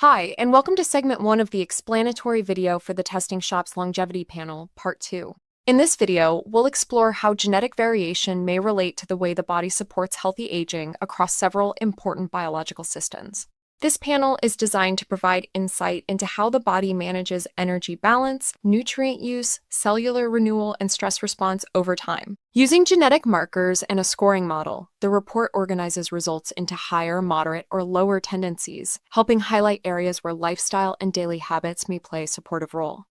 Hi, and welcome to segment 1 of the explanatory video for the Testing Shop's Longevity Panel, Part 2. In this video, we'll explore how genetic variation may relate to the way the body supports healthy aging across several important biological systems. This panel is designed to provide insight into how the body manages energy balance, nutrient use, cellular renewal, and stress response over time. Using genetic markers and a scoring model, the report organizes results into higher, moderate, or lower tendencies, helping highlight areas where lifestyle and daily habits may play a supportive role.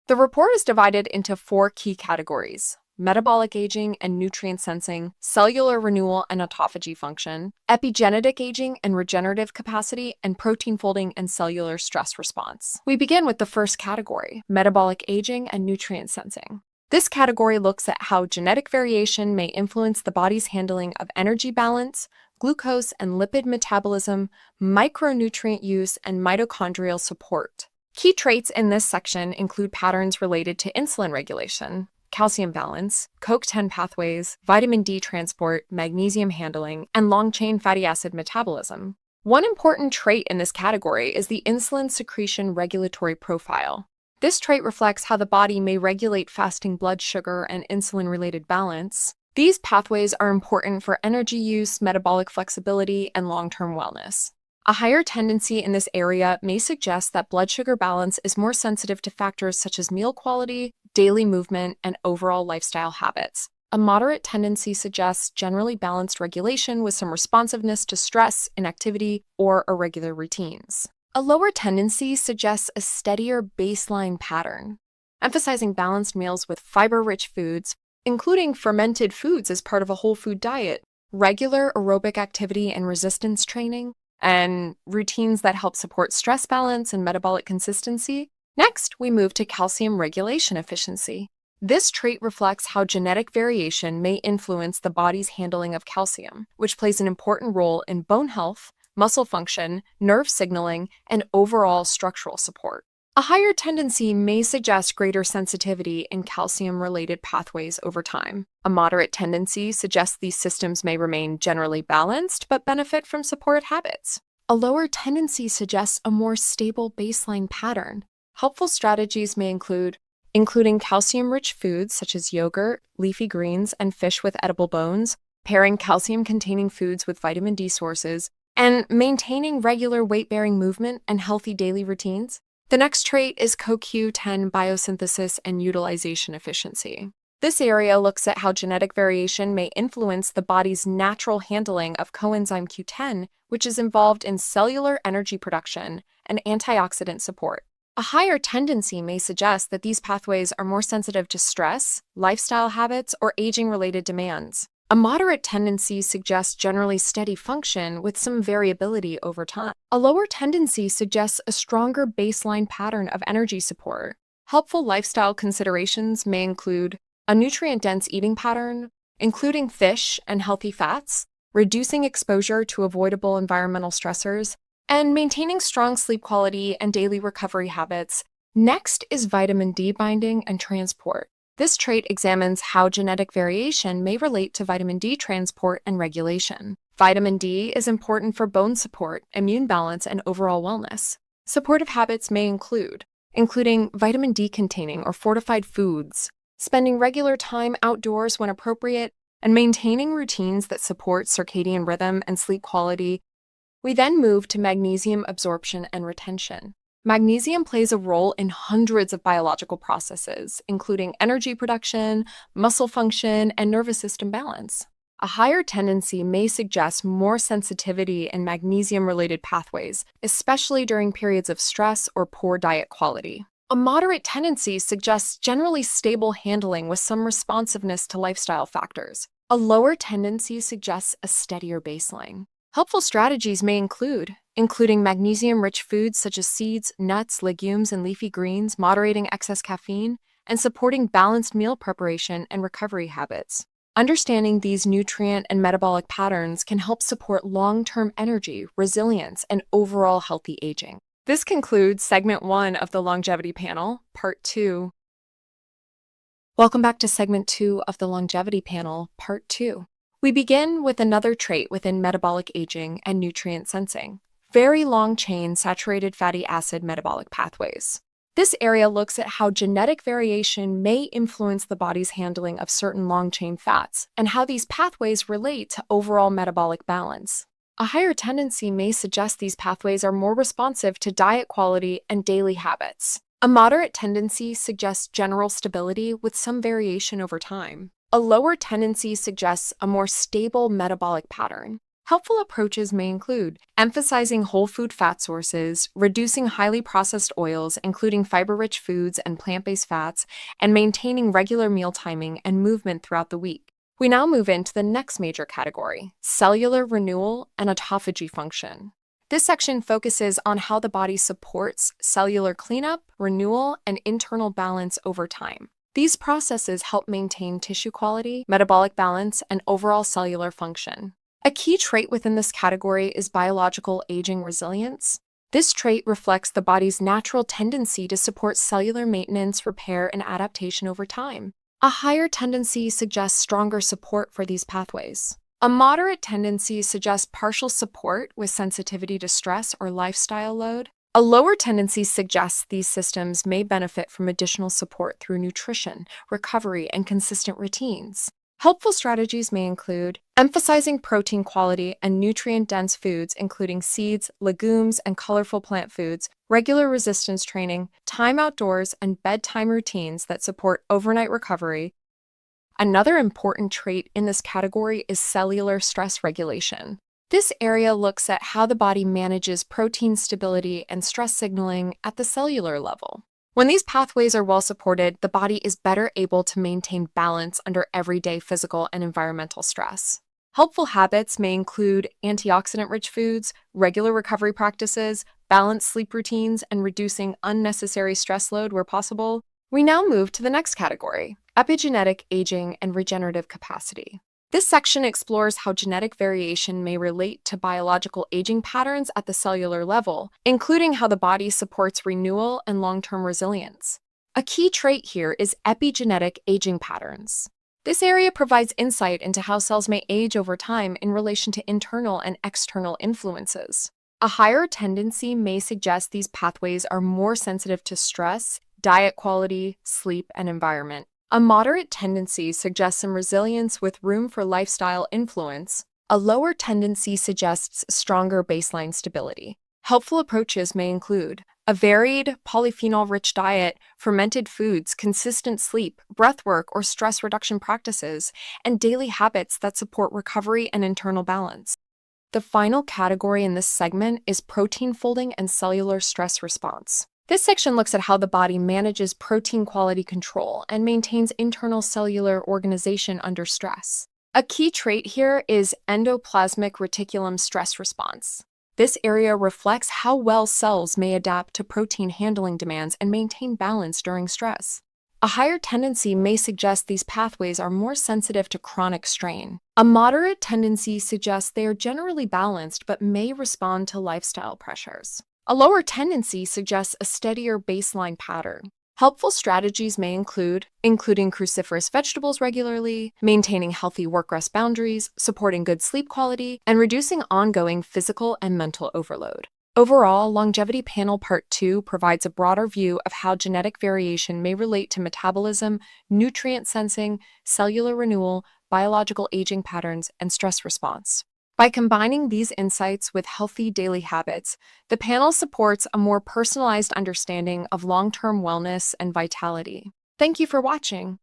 The report is divided into 4 key categories: metabolic aging and nutrient sensing, cellular renewal and autophagy function, epigenetic aging and regenerative capacity, and protein folding and cellular stress response. We begin with the first category, metabolic aging and nutrient sensing. This category looks at how genetic variation may influence the body's handling of energy balance, glucose and lipid metabolism, micronutrient use, and mitochondrial support. Key traits in this section include patterns related to insulin regulation, calcium balance, CoQ10 pathways, vitamin D transport, magnesium handling, and long-chain fatty acid metabolism. One important trait in this category is the insulin secretion regulatory profile. This trait reflects how the body may regulate fasting blood sugar and insulin-related balance. These pathways are important for energy use, metabolic flexibility, and long-term wellness. A higher tendency in this area may suggest that blood sugar balance is more sensitive to factors such as meal quality, daily movement, and overall lifestyle habits. A moderate tendency suggests generally balanced regulation with some responsiveness to stress, inactivity, or irregular routines. A lower tendency suggests a steadier baseline pattern, emphasizing balanced meals with fiber-rich foods, including fermented foods as part of a whole food diet, regular aerobic activity and resistance training, and routines that help support stress balance and metabolic consistency. Next, we move to calcium regulation efficiency. This trait reflects how genetic variation may influence the body's handling of calcium, which plays an important role in bone health, muscle function, nerve signaling, and overall structural support. A higher tendency may suggest greater sensitivity in calcium-related pathways over time. A moderate tendency suggests these systems may remain generally balanced but benefit from supported habits. A lower tendency suggests a more stable baseline pattern. Helpful strategies may including calcium-rich foods such as yogurt, leafy greens, and fish with edible bones, pairing calcium-containing foods with vitamin D sources, and maintaining regular weight-bearing movement and healthy daily routines. The next trait is CoQ10 biosynthesis and utilization efficiency. This area looks at how genetic variation may influence the body's natural handling of coenzyme Q10, which is involved in cellular energy production and antioxidant support. A higher tendency may suggest that these pathways are more sensitive to stress, lifestyle habits, or aging-related demands. A moderate tendency suggests generally steady function with some variability over time. A lower tendency suggests a stronger baseline pattern of energy support. Helpful lifestyle considerations may include a nutrient-dense eating pattern, including fish and healthy fats, reducing exposure to avoidable environmental stressors, and maintaining strong sleep quality and daily recovery habits. Next is vitamin D binding and transport. This trait examines how genetic variation may relate to vitamin D transport and regulation. Vitamin D is important for bone support, immune balance, and overall wellness. Supportive habits may including vitamin D-containing or fortified foods, spending regular time outdoors when appropriate, and maintaining routines that support circadian rhythm and sleep quality. We then move to magnesium absorption and retention. Magnesium plays a role in hundreds of biological processes, including energy production, muscle function, and nervous system balance. A higher tendency may suggest more sensitivity in magnesium-related pathways, especially during periods of stress or poor diet quality. A moderate tendency suggests generally stable handling with some responsiveness to lifestyle factors. A lower tendency suggests a steadier baseline. Helpful strategies may including magnesium-rich foods such as seeds, nuts, legumes, and leafy greens, moderating excess caffeine, and supporting balanced meal preparation and recovery habits. Understanding these nutrient and metabolic patterns can help support long-term energy, resilience, and overall healthy aging. This concludes segment 1 of the longevity panel, part 2. Welcome back to segment 2 of the longevity panel, part 2. We begin with another trait within metabolic aging and nutrient sensing, very long-chain saturated fatty acid metabolic pathways. This area looks at how genetic variation may influence the body's handling of certain long-chain fats and how these pathways relate to overall metabolic balance. A higher tendency may suggest these pathways are more responsive to diet quality and daily habits. A moderate tendency suggests general stability with some variation over time. A lower tendency suggests a more stable metabolic pattern. Helpful approaches may include emphasizing whole food fat sources, reducing highly processed oils, including fiber-rich foods and plant-based fats, and maintaining regular meal timing and movement throughout the week. We now move into the next major category, cellular renewal and autophagy function. This section focuses on how the body supports cellular cleanup, renewal, and internal balance over time. These processes help maintain tissue quality, metabolic balance, and overall cellular function. A key trait within this category is biological aging resilience. This trait reflects the body's natural tendency to support cellular maintenance, repair, and adaptation over time. A higher tendency suggests stronger support for these pathways. A moderate tendency suggests partial support with sensitivity to stress or lifestyle load. A lower tendency suggests these systems may benefit from additional support through nutrition, recovery, and consistent routines. Helpful strategies may include emphasizing protein quality and nutrient-dense foods, including seeds, legumes, and colorful plant foods, regular resistance training, time outdoors, and bedtime routines that support overnight recovery. Another important trait in this category is cellular stress regulation. This area looks at how the body manages protein stability and stress signaling at the cellular level. When these pathways are well supported, the body is better able to maintain balance under everyday physical and environmental stress. Helpful habits may include antioxidant-rich foods, regular recovery practices, balanced sleep routines, and reducing unnecessary stress load where possible. We now move to the next category, epigenetic aging and regenerative capacity. This section explores how genetic variation may relate to biological aging patterns at the cellular level, including how the body supports renewal and long-term resilience. A key trait here is epigenetic aging patterns. This area provides insight into how cells may age over time in relation to internal and external influences. A higher tendency may suggest these pathways are more sensitive to stress, diet quality, sleep, and environment. A moderate tendency suggests some resilience with room for lifestyle influence. A lower tendency suggests stronger baseline stability. Helpful approaches may include a varied, polyphenol-rich diet, fermented foods, consistent sleep, breathwork or stress reduction practices, and daily habits that support recovery and internal balance. The final category in this segment is protein folding and cellular stress response. This section looks at how the body manages protein quality control and maintains internal cellular organization under stress. A key trait here is endoplasmic reticulum stress response. This area reflects how well cells may adapt to protein handling demands and maintain balance during stress. A higher tendency may suggest these pathways are more sensitive to chronic strain. A moderate tendency suggests they are generally balanced but may respond to lifestyle pressures. A lower tendency suggests a steadier baseline pattern. Helpful strategies may include including cruciferous vegetables regularly, maintaining healthy work-rest boundaries, supporting good sleep quality, and reducing ongoing physical and mental overload. Overall, Longevity Panel Part 2 provides a broader view of how genetic variation may relate to metabolism, nutrient sensing, cellular renewal, biological aging patterns, and stress response. By combining these insights with healthy daily habits, the panel supports a more personalized understanding of long-term wellness and vitality. Thank you for watching.